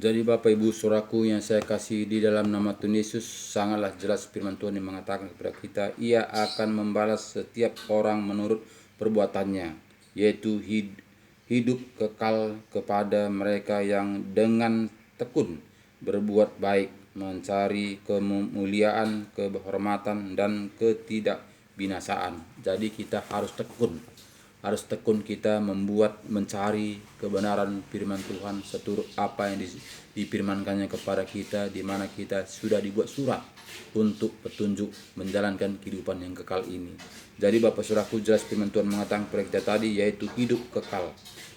Jadi Bapak Ibu Saudaraku yang saya kasih di dalam nama Tuhan Yesus, sangatlah jelas firman Tuhan yang mengatakan kepada kita, Ia akan membalas setiap orang menurut perbuatannya, yaitu hidup kekal kepada mereka yang dengan tekun berbuat baik, mencari kemuliaan, kehormatan, dan ketidakbinasaan. Jadi kita harus tekun kita mencari kebenaran firman Tuhan seturut apa yang difirmankannya kepada kita, di mana kita sudah dibuat surat untuk petunjuk menjalankan kehidupan yang kekal ini. Jadi Bapak Saudaraku, jelas firman Tuhan mengatakan kepada kita tadi, yaitu hidup kekal.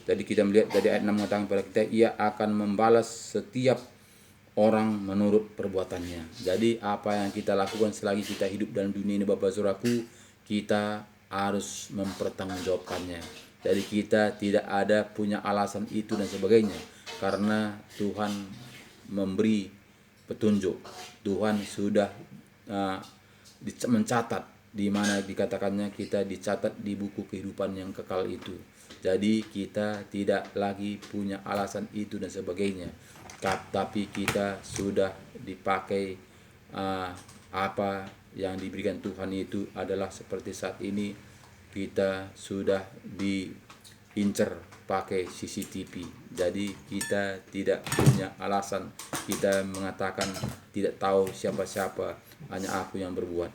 Jadi kita melihat dari ayat 6 mengatakan kepada kita, Ia akan membalas setiap orang menurut perbuatannya. Jadi apa yang kita lakukan selagi kita hidup dalam dunia ini Bapak Saudaraku, kita harus mempertanggungjawabkannya. Jadi kita tidak ada punya alasan itu dan sebagainya, karena Tuhan memberi petunjuk. Tuhan sudah mencatat, di mana dikatakannya kita dicatat di buku kehidupan yang kekal itu. Jadi kita tidak lagi punya alasan itu dan sebagainya, tapi kita sudah dipakai apa yang diberikan Tuhan itu adalah seperti saat ini kita sudah diincar pakai CCTV. Jadi kita tidak punya alasan kita mengatakan tidak tahu siapa-siapa, hanya aku yang berbuat.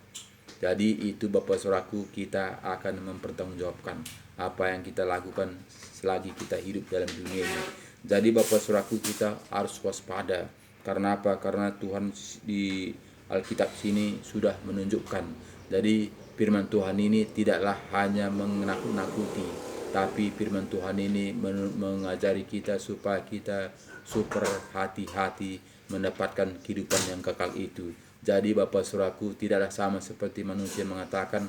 Jadi itu Bapak Saudaraku, kita akan mempertanggungjawabkan apa yang kita lakukan selagi kita hidup dalam dunia ini. Jadi Bapak Saudaraku, kita harus waspada. Karena apa? Karena Tuhan di Alkitab sini sudah menunjukkan. Jadi firman Tuhan ini tidaklah hanya menakut-nakuti, tapi firman Tuhan ini mengajari kita supaya kita super hati-hati mendapatkan kehidupan yang kekal itu. Jadi Bapak Saudaraku, tidaklah sama seperti manusia mengatakan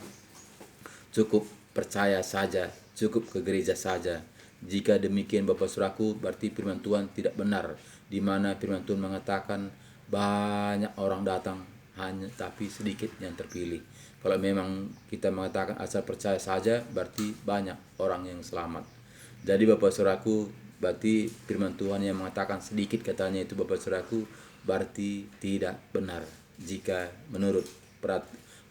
cukup percaya saja, cukup ke gereja saja. Jika demikian Bapak Saudaraku, berarti firman Tuhan tidak benar, di mana firman Tuhan mengatakan banyak orang datang hanya tapi sedikit yang terpilih. Kalau memang kita mengatakan asal percaya saja, berarti banyak orang yang selamat. Jadi Bapak Saudaraku, berarti firman Tuhan yang mengatakan sedikit katanya itu Bapak Saudaraku, berarti tidak benar jika menurut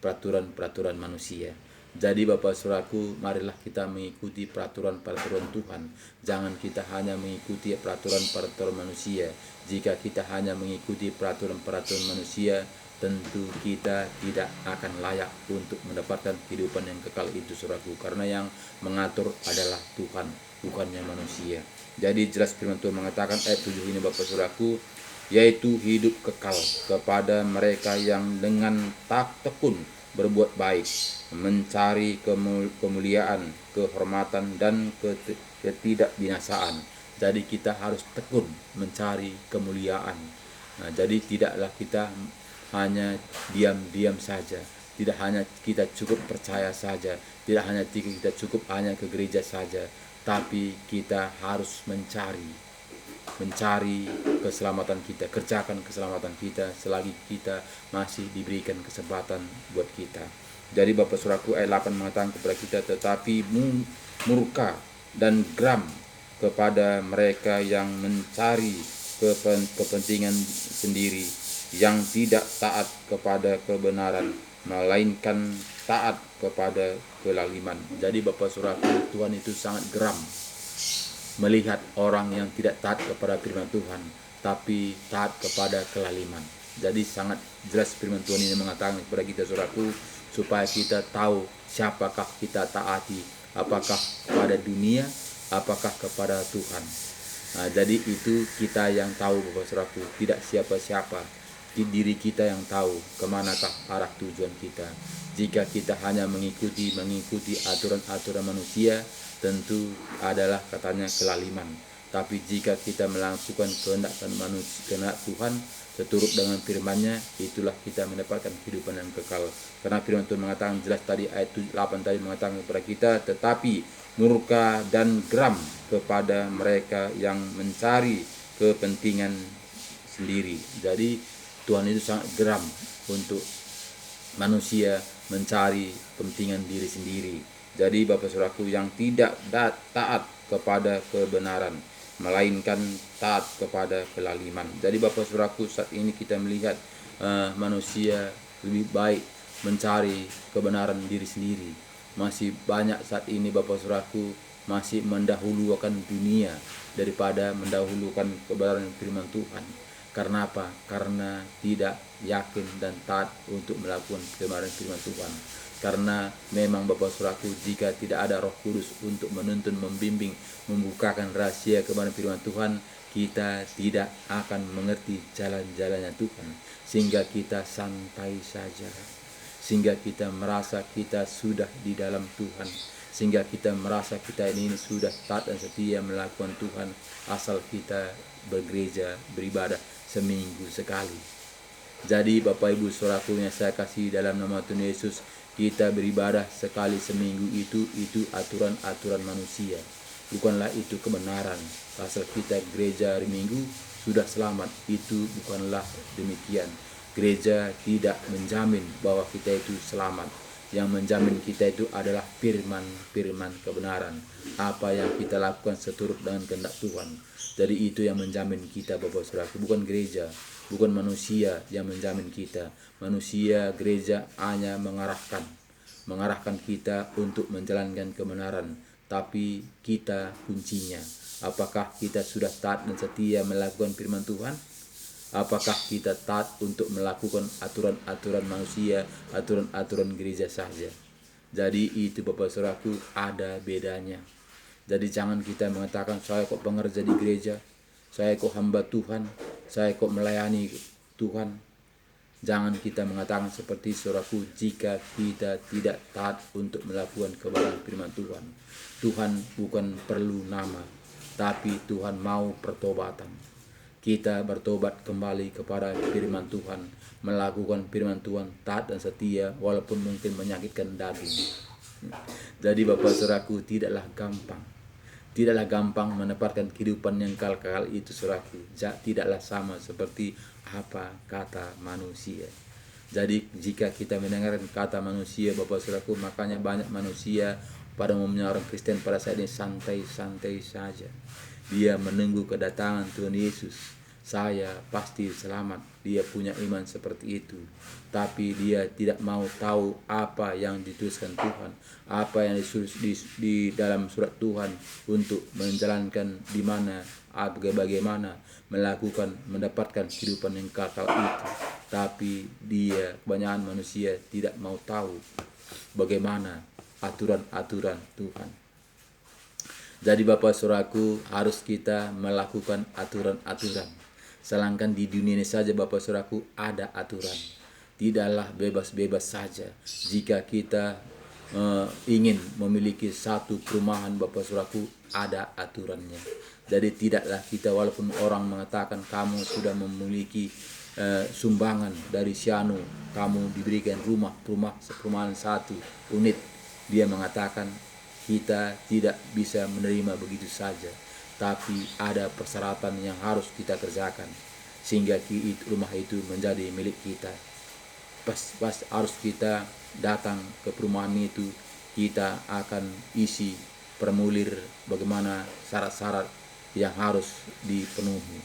peraturan manusia. Jadi Bapak Saudaraku, marilah kita mengikuti peraturan-peraturan Tuhan. Jangan kita hanya mengikuti peraturan-peraturan manusia. Jika kita hanya mengikuti peraturan-peraturan manusia, tentu kita tidak akan layak untuk mendapatkan kehidupan yang kekal itu, Saudaraku. Karena yang mengatur adalah Tuhan, bukannya manusia. Jadi jelas firman Tuhan mengatakan ayat 7 ini Bapak Saudaraku, yaitu hidup kekal kepada mereka yang dengan tekun berbuat baik, mencari kemuliaan, kehormatan, dan ketidakbinasaan. Jadi kita harus tekun mencari kemuliaan. Nah, jadi tidaklah kita hanya diam-diam saja, tidak hanya kita cukup percaya saja, tidak hanya kita cukup hanya ke gereja saja, tapi kita harus mencari keselamatan kita, kerjakan keselamatan kita selagi kita masih diberikan kesempatan buat kita. Jadi Bapak Saudaraku, ayat 8 mengatakan kepada kita, tetapi murka dan geram kepada mereka yang mencari kepentingan sendiri, yang tidak taat kepada kebenaran, melainkan taat kepada kelaliman. Jadi Bapak Saudaraku, Tuhan itu sangat geram melihat orang yang tidak taat kepada firman Tuhan, tapi taat kepada kelaliman. Jadi sangat jelas firman Tuhan ini mengatakan kepada kita, Saudaraku, supaya kita tahu siapakah kita taati, apakah kepada dunia, apakah kepada Tuhan. Nah, jadi itu kita yang tahu Bapak Saudaraku, tidak siapa-siapa. Diri kita yang tahu kemanakah arah tujuan kita. Jika kita hanya mengikuti aturan-aturan manusia, tentu adalah katanya kelaliman. Tapi jika kita melakukan kehendak Tuhan seturut dengan firman-Nya, itulah kita mendapatkan kehidupan yang kekal. Karena firman Tuhan mengatakan jelas tadi ayat 8 tadi mengatakan kepada kita, tetapi murka dan geram kepada mereka yang mencari kepentingan sendiri. Jadi Tuhan itu sangat geram untuk manusia mencari kepentingan diri sendiri. Jadi Bapak Saudaraku, yang tidak taat kepada kebenaran, melainkan taat kepada kelaliman. Jadi Bapak Saudaraku, saat ini kita melihat manusia lebih baik mencari kebenaran diri sendiri. Masih banyak saat ini Bapak Saudaraku masih mendahulukan dunia daripada mendahulukan kebenaran firman Tuhan. Karena apa? Karena tidak yakin dan taat untuk melakukan kebenaran firman Tuhan. Karena memang Bapak Saudaraku, jika tidak ada Roh Kudus untuk menuntun, membimbing, membukakan rahasia kebenaran firman Tuhan, kita tidak akan mengerti jalan-jalannya Tuhan, sehingga kita santai saja, sehingga kita merasa kita sudah di dalam Tuhan, sehingga kita merasa kita ini sudah taat dan setia melakukan Tuhan, asal kita bergereja, beribadah seminggu sekali. Jadi Bapak Ibu Saudaraku yang saya kasih dalam nama Tuhan Yesus, kita beribadah sekali seminggu itu aturan-aturan manusia. Bukanlah itu kebenaran. Asal kita gereja hari Minggu sudah selamat, itu bukanlah demikian. Gereja tidak menjamin bahwa kita itu selamat. Yang menjamin kita itu adalah firman kebenaran. Apa yang kita lakukan seturut dengan kehendak Tuhan. Jadi itu yang menjamin kita Bapak Saudaraku, bukan gereja, bukan manusia yang menjamin kita. Manusia, gereja hanya mengarahkan kita untuk menjalankan kebenaran. Tapi kita kuncinya, apakah kita sudah taat dan setia melakukan firman Tuhan? Apakah kita taat untuk melakukan aturan-aturan manusia, aturan-aturan gereja saja? Jadi itu Bapak Saudaraku, ada bedanya. Jadi jangan kita mengatakan, saya kok pengerja di gereja, saya kok hamba Tuhan, saya kok melayani Tuhan. Jangan kita mengatakan seperti saudaraku jika kita tidak taat untuk melakukan kebenaran firman Tuhan. Tuhan bukan perlu nama, tapi Tuhan mau pertobatan. Kita bertobat kembali kepada firman Tuhan, melakukan firman Tuhan, taat dan setia walaupun mungkin menyakitkan daging. Jadi Bapak Saudaraku, tidaklah gampang menempatkan kehidupan yang kekal itu saudaraku. Tidaklah sama seperti apa kata manusia. Jadi jika kita mendengarkan kata manusia Bapak Saudaraku, makanya banyak manusia pada umumnya orang Kristen pada saat ini santai-santai saja. Dia menunggu kedatangan Tuhan Yesus. Saya pasti selamat. Dia punya iman seperti itu. Tapi dia tidak mau tahu apa yang dituliskan Tuhan, apa yang ditulis di dalam surat Tuhan untuk menjalankan di mana, bagaimana mendapatkan kehidupan yang kekal itu. Tapi dia, kebanyakan manusia tidak mau tahu bagaimana aturan-aturan Tuhan. Jadi Bapak Saudaraku, harus kita melakukan aturan-aturan. Sedangkan di dunia ini saja Bapak Saudaraku ada aturan. Tidaklah bebas-bebas saja. Jika kita ingin memiliki satu perumahan Bapak Saudaraku, ada aturannya. Jadi tidaklah kita, walaupun orang mengatakan kamu sudah memiliki sumbangan dari Sianu, kamu diberikan perumahan 1 unit, dia mengatakan kita tidak bisa menerima begitu saja, tapi ada persyaratan yang harus kita kerjakan sehingga rumah itu menjadi milik kita. Pas harus kita datang ke perumahan itu, kita akan isi formulir bagaimana syarat-syarat yang harus dipenuhi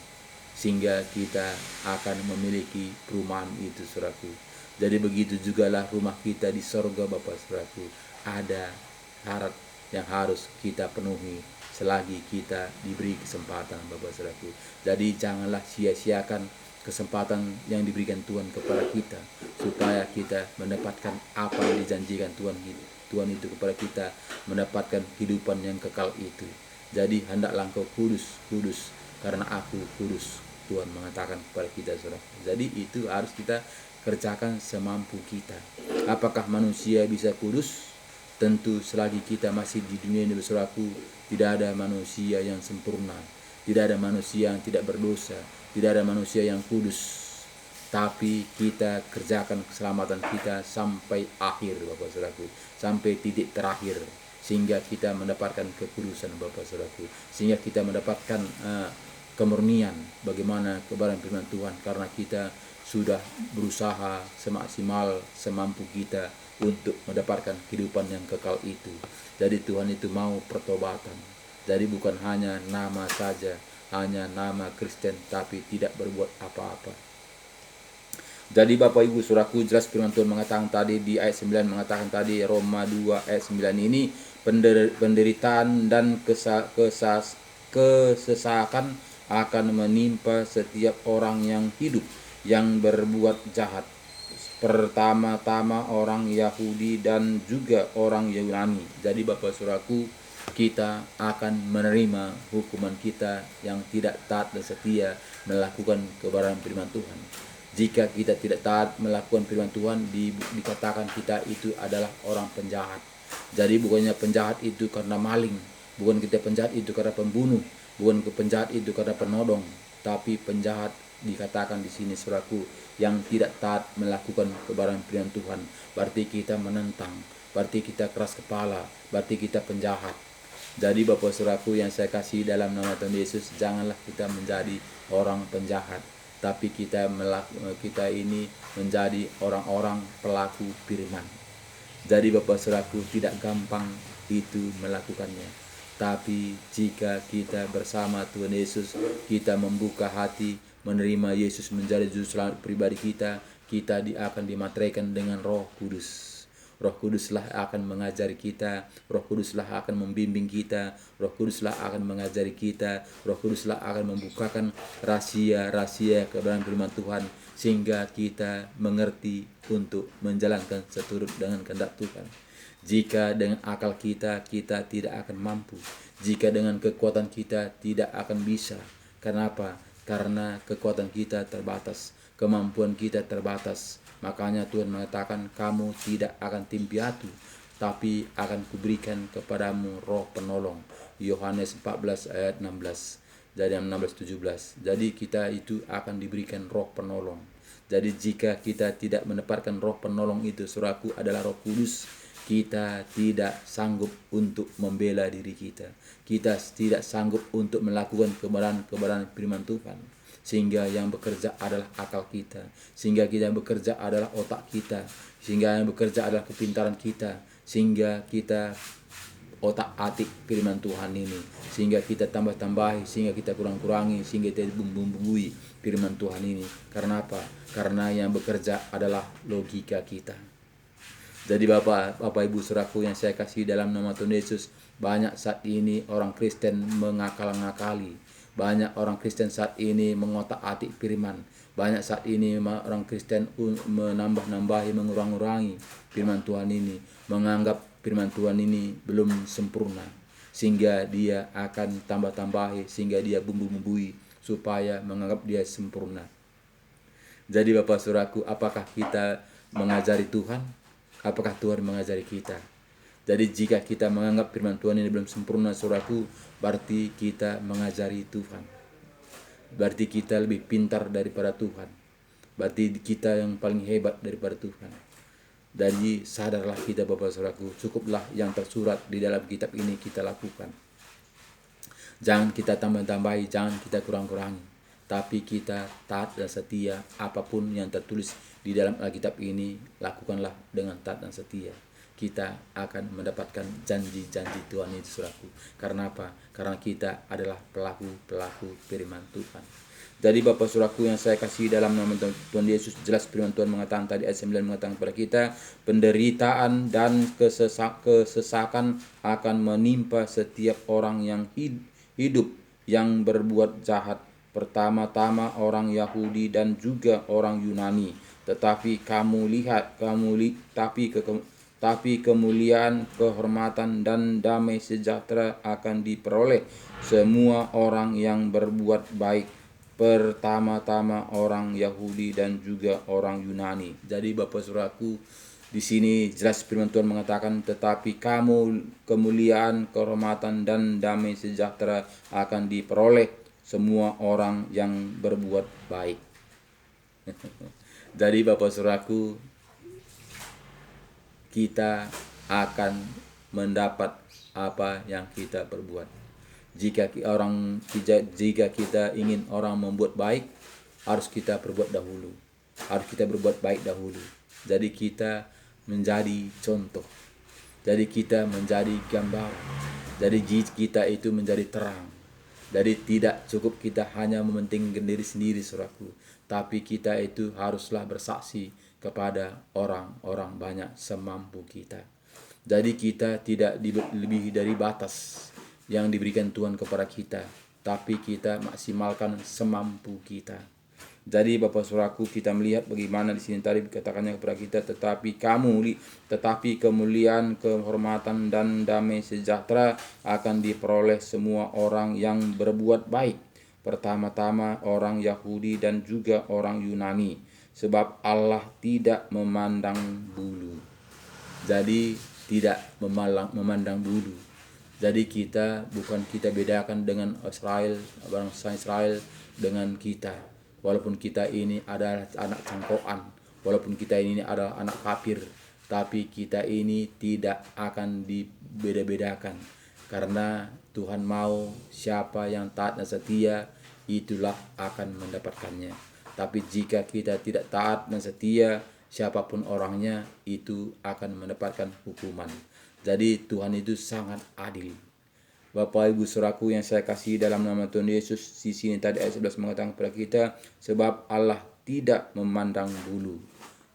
sehingga kita akan memiliki perumahan itu saudaraku. Jadi begitu jugalah rumah kita di sorga Bapak Saudaraku, ada syarat yang harus kita penuhi selagi kita diberi kesempatan Bapak Saudaraku. Jadi janganlah sia-siakan kesempatan yang diberikan Tuhan kepada kita supaya kita mendapatkan apa yang dijanjikan Tuhan itu kepada kita, mendapatkan kehidupan yang kekal itu. Jadi hendaklah engkau kudus karena aku kudus, Tuhan mengatakan kepada kita saudara. Jadi itu harus kita kerjakan semampu kita. Apakah manusia bisa kudus? Tentu selagi kita masih di dunia ini saudaraku, tidak ada manusia yang sempurna, tidak ada manusia yang tidak berdosa, tidak ada manusia yang kudus. Tapi kita kerjakan keselamatan kita sampai akhir Bapak Saudaraku, sampai titik terakhir, sehingga kita mendapatkan kekudusan Bapak Saudaraku, sehingga kita mendapatkan kemurnian bagaimana kebenaran firman Tuhan, karena kita sudah berusaha semaksimal semampu kita untuk mendapatkan kehidupan yang kekal itu. Jadi Tuhan itu mau pertobatan. Jadi bukan hanya nama saja, hanya nama Kristen tapi tidak berbuat apa-apa. Jadi Bapak Ibu Saudaraku, jelas firman Tuhan mengatakan tadi di ayat 9, mengatakan tadi Roma 2 ayat 9 ini, penderitaan dan kesesakan akan menimpa setiap orang yang hidup yang berbuat jahat. Pertama-tama orang Yahudi dan juga orang Yunani. Jadi Bapak Saudaraku, kita akan menerima hukuman kita yang tidak taat dan setia melakukan kebenaran firman Tuhan. Jika kita tidak taat melakukan firman Tuhan, dikatakan kita itu adalah orang penjahat. Jadi bukannya penjahat itu karena maling, bukan kita penjahat itu karena pembunuh, bukan penjahat itu karena penodong, tapi penjahat dikatakan di sini saudaraku yang tidak taat melakukan kebenaran firman Tuhan. Berarti kita menentang, berarti kita keras kepala, berarti kita penjahat. Jadi Bapak saudaraku yang saya kasih dalam nama Tuhan Yesus, janganlah kita menjadi orang penjahat, tapi kita ini menjadi orang-orang pelaku firman. Jadi Bapak saudaraku, tidak gampang itu melakukannya. Tapi jika kita bersama Tuhan Yesus, kita membuka hati, menerima Yesus menjadi juru selamat pribadi kita akan dimateraikan dengan Roh Kudus. Roh Kuduslah akan mengajari kita, Roh Kuduslah akan membimbing kita, Roh Kuduslah akan mengajari kita, Roh Kuduslah akan membukakan rahasia-rahasia kebenaran firman Tuhan, sehingga kita mengerti untuk menjalankan seturut dengan kehendak Tuhan. Jika dengan akal kita tidak akan mampu, jika dengan kekuatan kita tidak akan bisa. Kenapa? Karena kekuatan kita terbatas, kemampuan kita terbatas. Makanya Tuhan mengatakan, kamu tidak akan tim piatu, tapi akan kuberikan kepadamu roh penolong. Yohanes 14 ayat 16. Jadi 16-17. Jadi kita itu akan diberikan roh penolong. Jadi jika kita tidak menempatkan roh penolong itu, saudaraku, adalah Roh Kudus, kita tidak sanggup untuk membela diri kita. Kita tidak sanggup untuk melakukan kebenaran firman Tuhan. Sehingga yang bekerja adalah akal kita, sehingga yang bekerja adalah otak kita, sehingga yang bekerja adalah kepintaran kita, sehingga kita otak-atik firman Tuhan ini, sehingga kita tambah-tambahi, sehingga kita kurang-kurangi, sehingga kita bumbui firman Tuhan ini. Karena apa? Karena yang bekerja adalah logika kita. Jadi Bapak Ibu Saudaraku yang saya kasih dalam nama Tuhan Yesus, banyak saat ini orang Kristen mengakal-ngakali. Banyak orang Kristen saat ini mengotak-atik firman. Banyak saat ini orang Kristen menambah-nambahi, mengurang-urangi firman Tuhan ini, menganggap firman Tuhan ini belum sempurna, sehingga dia akan tambah-tambahi, sehingga dia bumbu-bumbui supaya menganggap dia sempurna. Jadi Bapak Saudaraku, apakah kita mengajari Tuhan? Apakah Tuhan mengajari kita? Jadi jika kita menganggap firman Tuhan ini belum sempurna, saudaraku, berarti kita mengajari Tuhan. Berarti kita lebih pintar daripada Tuhan. Berarti kita yang paling hebat daripada Tuhan. Jadi sadarlah kita Bapak saudaraku, cukuplah yang tersurat di dalam kitab ini kita lakukan. Jangan kita tambah-tambahi, jangan kita kurang-kurangi. Tapi kita taat dan setia, apapun yang tertulis di dalam Alkitab ini, lakukanlah dengan taat dan setia. Kita akan mendapatkan janji-janji Tuhan itu, saudaraku. Karena apa? Karena kita adalah pelaku firman Tuhan. Jadi Bapak saudaraku yang saya kasih dalam nama Tuhan Yesus, jelas firman Tuhan mengatakan tadi ayat 9 mengatakan kepada kita, penderitaan dan kesesakan akan menimpa setiap orang yang hidup yang berbuat jahat. Pertama-tama orang Yahudi dan juga orang Yunani. Tetapi tapi kemuliaan, kehormatan, dan damai sejahtera akan diperoleh semua orang yang berbuat baik, pertama-tama orang Yahudi dan juga orang Yunani. Jadi Bapak saudaraku, di sini jelas firman Tuhan mengatakan, tetapi kemuliaan, kehormatan, dan damai sejahtera akan diperoleh semua orang yang berbuat baik. Jadi Bapak saudaraku, kita akan mendapat apa yang kita perbuat. Jika kita ingin orang membuat baik, harus kita perbuat dahulu. Harus kita berbuat baik dahulu. Jadi kita menjadi contoh. Jadi kita menjadi gambaran. Jadi kita itu menjadi terang. Jadi tidak cukup kita hanya mementingkan diri sendiri, saudaraku, tapi kita itu haruslah bersaksi kepada orang-orang banyak semampu kita. Jadi kita tidak lebih dari batas yang diberikan Tuhan kepada kita, tapi kita maksimalkan semampu kita. Jadi Bapak Saudaraku, kita melihat bagaimana di sini tadi dikatakannya kepada kita, tetapi kemuliaan, kehormatan dan damai sejahtera akan diperoleh semua orang yang berbuat baik. Pertama-tama orang Yahudi dan juga orang Yunani, sebab Allah tidak memandang bulu. Jadi tidak memandang bulu. Jadi kita bedakan dengan Israel, bangsa Israel dengan kita. Walaupun kita ini adalah anak cangkokan, walaupun kita ini adalah anak kafir, tapi kita ini tidak akan dibeda-bedakan. Karena Tuhan mau siapa yang taat dan setia, itulah akan mendapatkannya. Tapi jika kita tidak taat dan setia, siapapun orangnya, itu akan mendapatkan hukuman. Jadi Tuhan itu sangat adil. Bapak Ibu Saudaraku yang saya kasih dalam nama Tuhan Yesus, di sini tadi ayat 11 mengatakan kepada kita, sebab Allah tidak memandang bulu.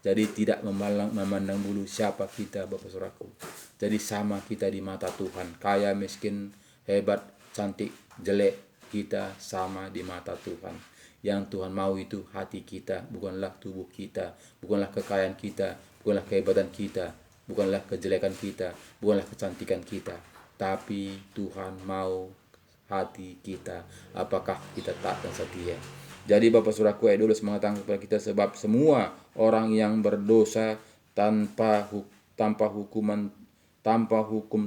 Jadi tidak memandang bulu siapa kita, Bapak Saudaraku. Jadi sama kita di mata Tuhan, kaya, miskin, hebat, cantik, jelek, kita sama di mata Tuhan. Yang Tuhan mau itu hati kita, bukanlah tubuh kita, bukanlah kekayaan kita, bukanlah kehebatan kita, bukanlah kejelekan kita, bukanlah kecantikan kita. Tapi Tuhan mau hati kita, apakah kita taat dan setia. Jadi Bapak Saudaraku, ayat 12 mengatakan kepada kita, sebab semua orang yang berdosa tanpa hukum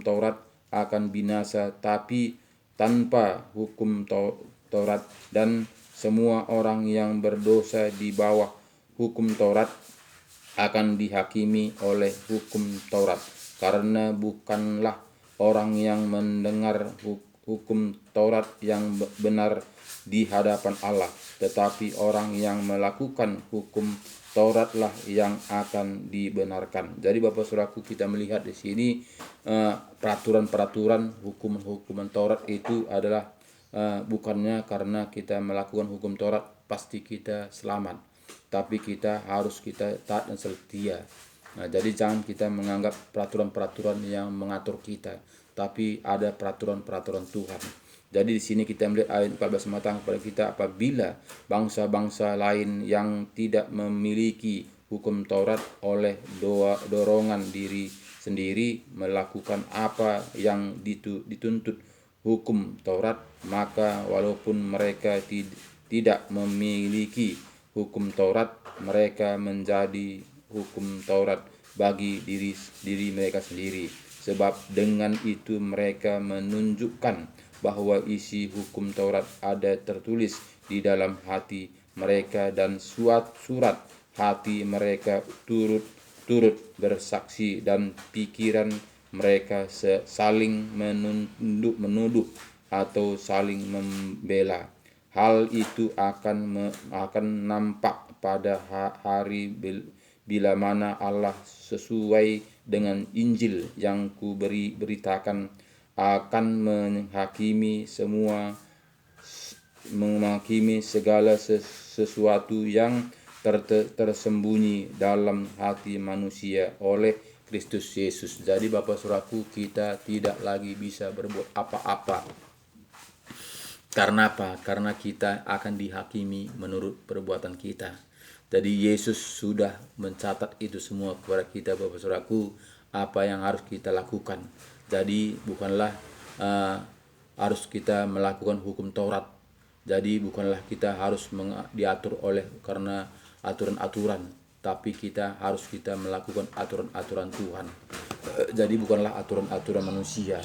Taurat akan binasa, tapi tanpa hukum Taurat, dan semua orang yang berdosa di bawah hukum Taurat akan dihakimi oleh hukum Taurat, karena bukanlah orang yang mendengar hukum Taurat yang benar di hadapan Allah, tetapi orang yang melakukan hukum Tauratlah yang akan dibenarkan. Jadi Bapak Saudaraku, kita melihat di sini peraturan-peraturan hukuman Taurat itu adalah bukannya karena kita melakukan hukum Taurat pasti kita selamat, tapi kita taat dan setia. Nah, jadi jangan kita menganggap peraturan-peraturan yang mengatur kita, tapi ada peraturan-peraturan Tuhan. Jadi di sini kita melihat ayat 14 mengatakan kepada kita, apabila bangsa-bangsa lain yang tidak memiliki hukum Taurat oleh dorongan diri sendiri melakukan apa yang dituntut hukum Taurat, maka walaupun mereka tidak memiliki hukum Taurat, mereka menjadi hukum Taurat bagi diri mereka sendiri, sebab dengan itu mereka menunjukkan bahwa isi hukum Taurat ada tertulis di dalam hati mereka, dan surat hati mereka turut bersaksi, dan pikiran mereka saling menuduh atau saling membela. Hal itu akan nampak pada hari bila mana Allah sesuai dengan Injil yang beritakan akan menghakimi segala sesuatu yang tersembunyi dalam hati manusia oleh Kristus Yesus. Jadi Bapak Saudaraku, kita tidak lagi bisa berbuat apa-apa. Karena apa? Karena kita akan dihakimi menurut perbuatan kita. Jadi Yesus sudah mencatat itu semua kepada kita, Bapak Saudaraku, apa yang harus kita lakukan. Jadi bukanlah harus kita melakukan hukum Taurat. Jadi bukanlah kita harus diatur oleh karena aturan-aturan, tapi kita melakukan aturan-aturan Tuhan. Jadi bukanlah aturan-aturan manusia.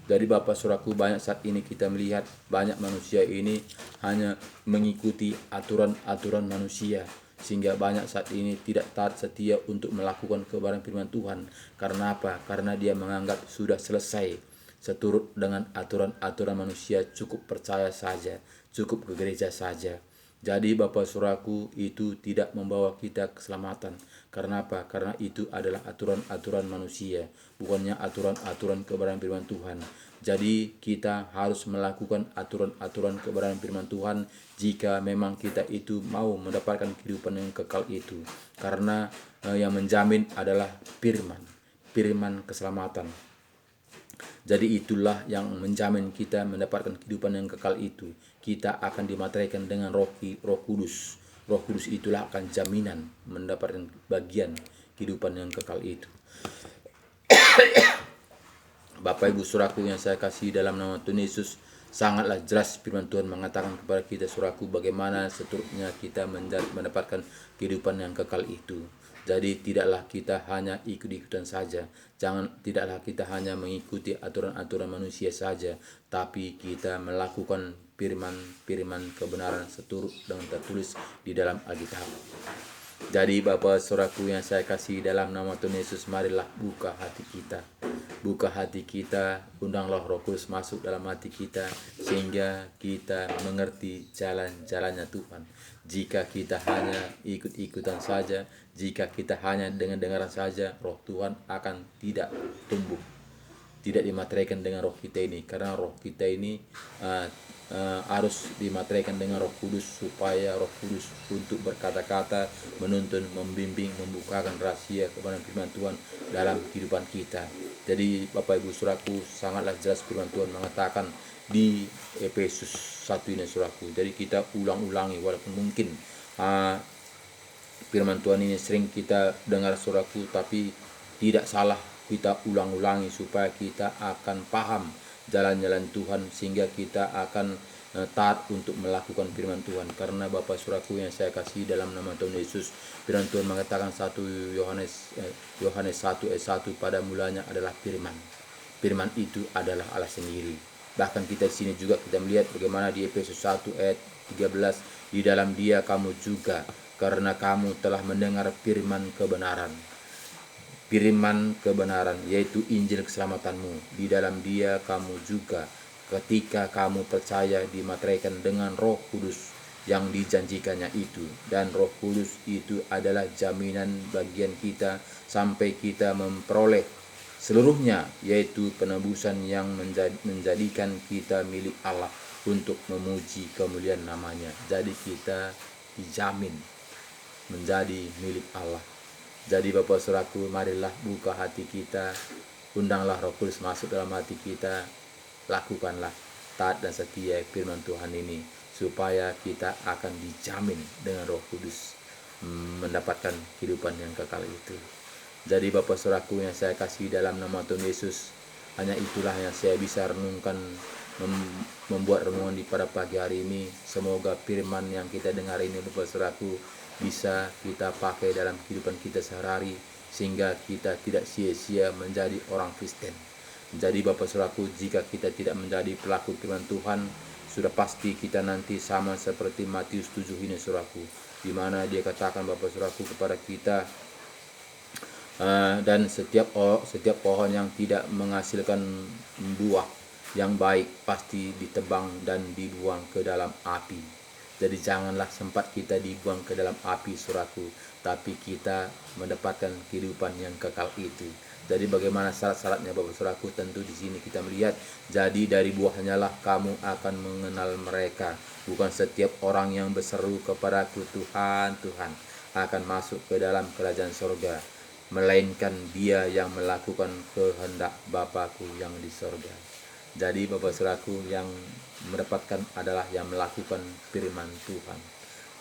Jadi Bapak Saudaraku, banyak saat ini kita melihat banyak manusia ini hanya mengikuti aturan-aturan manusia, sehingga banyak saat ini tidak taat setia untuk melakukan kebenaran firman Tuhan. Karena apa? Karena dia menganggap sudah selesai seturut dengan aturan-aturan manusia, cukup percaya saja, cukup ke gereja saja. Jadi Bapak Saudaraku, itu tidak membawa kita keselamatan. Karena apa? Karena itu adalah aturan-aturan manusia, bukannya aturan-aturan kebenaran firman Tuhan. Jadi kita harus melakukan aturan-aturan kebenaran firman Tuhan jika memang kita itu mau mendapatkan kehidupan yang kekal itu. Karena yang menjamin adalah firman keselamatan. Jadi itulah yang menjamin kita mendapatkan kehidupan yang kekal itu. Kita akan dimateraikan dengan Roh Kudus. Roh Kudus itulah akan jaminan mendapatkan bagian kehidupan yang kekal itu. Bapak Ibu Saudaraku yang saya kasih dalam nama Tuhan Yesus, sangatlah jelas firman Tuhan mengatakan kepada kita Saudaraku bagaimana seterusnya kita mendapatkan kehidupan yang kekal itu. Jadi tidaklah kita hanya ikut-ikutan saja. Tidaklah kita hanya mengikuti aturan-aturan manusia saja, tapi kita melakukan firman kebenaran seturut dengan tertulis di dalam Alkitab. Jadi Bapak Saudaraku yang saya kasih dalam nama Tuhan Yesus, marilah buka hati kita. Buka hati kita, undanglah Roh Kudus masuk dalam hati kita sehingga kita mengerti jalan-jalannya Tuhan. Jika kita hanya ikut-ikutan saja, jika kita hanya dengar-dengaran saja, Roh Tuhan akan tidak tumbuh, tidak dimateraikan dengan roh kita ini. Karena roh kita ini harus dimateraikan dengan Roh Kudus, supaya Roh Kudus untuk berkata-kata, menuntun, membimbing, membukakan rahasia kebenaran firman Tuhan dalam kehidupan kita. Jadi Bapak Ibu Saudaraku, sangatlah jelas firman Tuhan mengatakan di Efesus 1 ini Saudaraku. Jadi kita ulang-ulangi, walaupun mungkin firman Tuhan ini sering kita dengar Saudaraku, tapi tidak salah kita ulang-ulangi supaya kita akan paham jalan-jalan Tuhan, sehingga kita akan taat untuk melakukan firman Tuhan. Karena Bapak Saudaraku yang saya kasih dalam nama Tuhan Yesus, firman Tuhan mengatakan 1 Yohanes 1 ayat 1, pada mulanya adalah firman. Firman itu adalah Allah sendiri. Bahkan kita di sini juga kita melihat bagaimana di Efesus 1 ayat 13, di dalam Dia kamu juga, karena kamu telah mendengar firman kebenaran. Firman kebenaran yaitu Injil keselamatanmu. Di dalam Dia kamu juga, ketika kamu percaya, dimateraikan dengan Roh Kudus yang dijanjikannya itu. Dan Roh Kudus itu adalah jaminan bagian kita sampai kita memperoleh seluruhnya, yaitu penebusan yang menjadikan kita milik Allah untuk memuji kemuliaan namanya. Jadi kita dijamin menjadi milik Allah. Jadi Bapak Saudaraku, marilah buka hati kita, undanglah Roh Kudus masuk dalam hati kita, lakukanlah taat dan setia firman Tuhan ini, supaya kita akan dijamin dengan Roh Kudus mendapatkan kehidupan yang kekal itu. Jadi Bapak Saudaraku yang saya kasih dalam nama Tuhan Yesus, hanya itulah yang saya bisa renungkan, membuat renungan di pada pagi hari ini. Semoga firman yang kita dengar ini Bapak Saudaraku bisa kita pakai dalam kehidupan kita sehari-hari, sehingga kita tidak sia-sia menjadi orang Kristen. Jadi Bapak Saudaraku, jika kita tidak menjadi pelaku firman Tuhan, sudah pasti kita nanti sama seperti Matius 7 ini Saudaraku, di mana dia katakan Bapak Saudaraku kepada kita, dan setiap pohon yang tidak menghasilkan buah yang baik pasti ditebang dan dibuang ke dalam api. Jadi janganlah sempat kita dibuang ke dalam api Saudaraku, tapi kita mendapatkan kehidupan yang kekal itu. Jadi bagaimana syarat-syaratnya Bapak Saudaraku? Tentu di sini kita melihat, jadi dari buahnya lah kamu akan mengenal mereka. Bukan setiap orang yang berseru kepadaku Tuhan, Tuhan akan masuk ke dalam kerajaan surga, melainkan dia yang melakukan kehendak Bapakku yang di surga. Jadi Bapak Saudaraku, yang mendapatkan adalah yang melakukan firman Tuhan.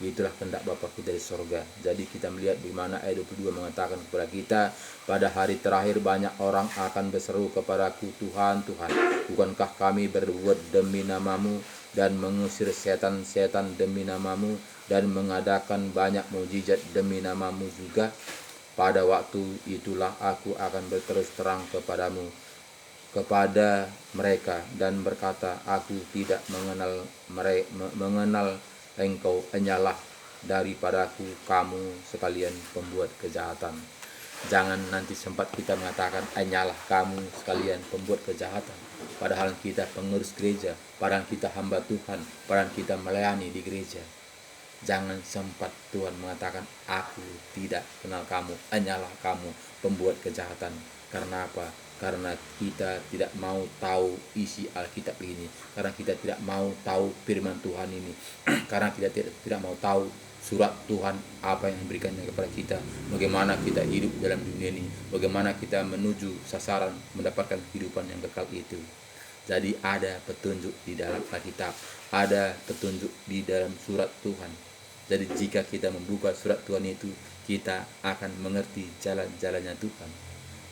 Itulah kehendak Bapa kita di surga. Jadi kita melihat di mana ayat 22 mengatakan kepada kita, pada hari terakhir banyak orang akan berseru kepadaku, Tuhan, Tuhan, bukankah kami berbuat demi namamu dan mengusir setan-setan demi namamu dan mengadakan banyak mukjizat demi namamu juga? Pada waktu itulah aku akan berterus terang kepada mereka dan berkata, aku tidak mengenal engkau, hanyalah daripadaku kamu sekalian pembuat kejahatan. Jangan nanti sempat kita mengatakan, hanyalah kamu sekalian pembuat kejahatan, padahal kita pengurus gereja, padahal kita hamba Tuhan, padahal kita melayani di gereja. Jangan sempat Tuhan mengatakan, aku tidak kenal kamu, hanyalah kamu pembuat kejahatan. Karena apa? Karena kita tidak mau tahu isi Alkitab ini, karena kita tidak mau tahu firman Tuhan ini, karena kita tidak mau tahu surat Tuhan apa yang diberikannya kepada kita, bagaimana kita hidup dalam dunia ini, bagaimana kita menuju sasaran mendapatkan kehidupan yang kekal itu. Jadi ada petunjuk di dalam Alkitab, ada petunjuk di dalam surat Tuhan. Jadi jika kita membuka surat Tuhan itu, kita akan mengerti jalan-jalannya Tuhan.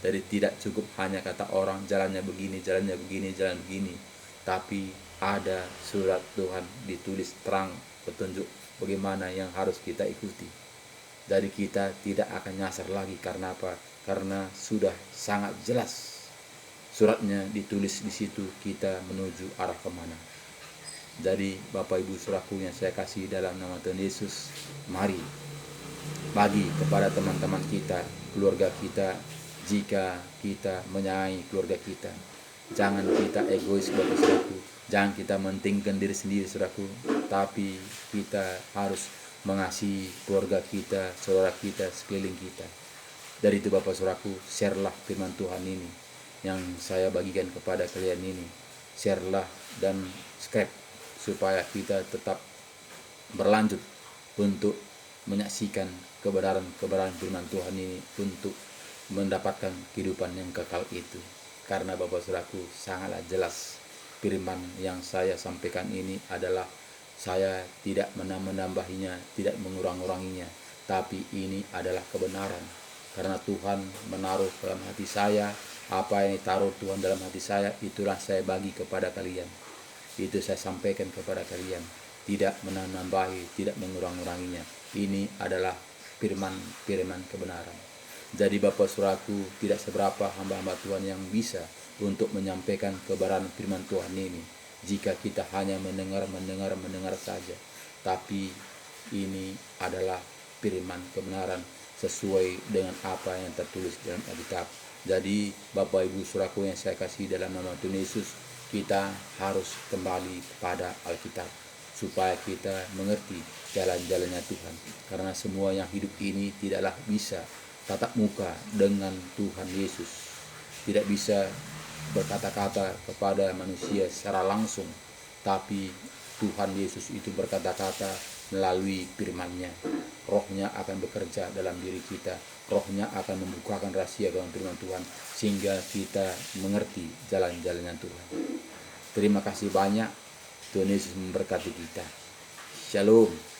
Jadi tidak cukup hanya kata orang jalannya begini, jalan begini, tapi ada surat Tuhan ditulis terang petunjuk bagaimana yang harus kita ikuti. Jadi kita tidak akan nyasar lagi. Karena apa? Karena sudah sangat jelas suratnya ditulis di situ, kita menuju arah kemana. Jadi Bapak Ibu Saudaraku yang saya kasih dalam nama Tuhan Yesus, mari bagi kepada teman-teman kita, keluarga kita, jika kita menyayangi keluarga kita, jangan kita egois Bapak Saudaraku, jangan kita mentingkan diri sendiri Saudaraku, tapi kita harus mengasihi keluarga kita, saudara kita, sekeliling kita. Dari itu Bapak Saudaraku, sharelah firman Tuhan ini yang saya bagikan kepada kalian ini, sharelah dan subscribe supaya kita tetap berlanjut untuk menyaksikan kebenaran firman Tuhan ini untuk mendapatkan kehidupan yang kekal itu. Karena Bapak Saudaraku, sangatlah jelas firman yang saya sampaikan ini adalah saya tidak menambah-nambahinya, tidak mengurang-uranginya, tapi ini adalah kebenaran. Karena Tuhan menaruh dalam hati saya, apa yang ditaruh Tuhan dalam hati saya, itulah saya bagi kepada kalian. Itu saya sampaikan kepada kalian, tidak menambahi, tidak mengurang-uranginya. Ini adalah firman kebenaran. Jadi Bapak Saudaraku, tidak seberapa hamba-hamba Tuhan yang bisa untuk menyampaikan kebenaran firman Tuhan ini jika kita hanya mendengar saja. Tapi ini adalah firman kebenaran sesuai dengan apa yang tertulis dalam Alkitab. Jadi Bapak Ibu Saudaraku yang saya kasih dalam nama Tuhan Yesus, kita harus kembali kepada Alkitab supaya kita mengerti jalan-jalannya Tuhan. Karena semua yang hidup ini tidaklah bisa tatap muka dengan Tuhan Yesus, tidak bisa berkata-kata kepada manusia secara langsung, tapi Tuhan Yesus itu berkata-kata melalui firman-Nya. Rohnya akan bekerja dalam diri kita, Rohnya akan membukakan rahasia dalam firman Tuhan sehingga kita mengerti jalan-jalannya Tuhan. Terima kasih banyak. Tuhan Yesus memberkati kita. Shalom.